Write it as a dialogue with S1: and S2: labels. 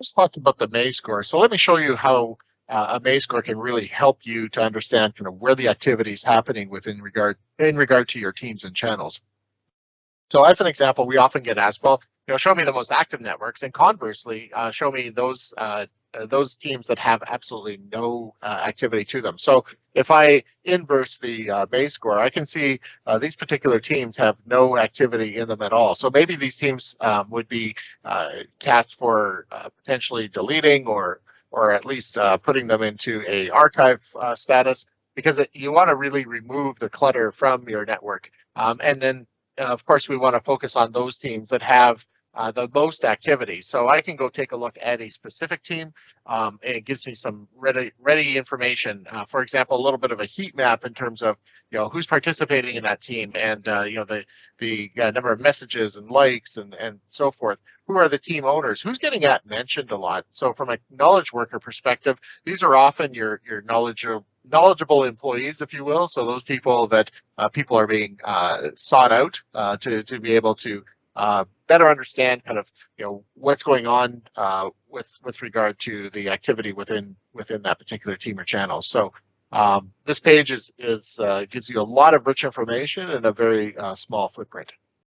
S1: just talked about the May score. So let me show you how a May score can really help you to understand kind of where the activity is happening in regard to your teams and channels. So as an example, we often get asked, well, show me the most active networks, and conversely, show me those teams that have absolutely no activity to them. So if I inverse the May score, I can see these particular teams have no activity in them at all. So maybe these teams would be tasked for potentially deleting or at least putting them into a archive status, because you want to really remove the clutter from your network. And then, of course, we want to focus on those teams that have the most activity. So I can go take a look at a specific team. And it gives me some ready information. For example, a little bit of a heat map in terms of who's participating in that team, and the number of messages and likes and so forth. Who are the team owners? Who's getting mentioned a lot? So from a knowledge worker perspective, these are often your knowledgeable employees, if you will. So those people that people are being sought out to be able to better understand kind of what's going on with regard to the activity within that particular team or channel. So this page gives you a lot of rich information in a very small footprint.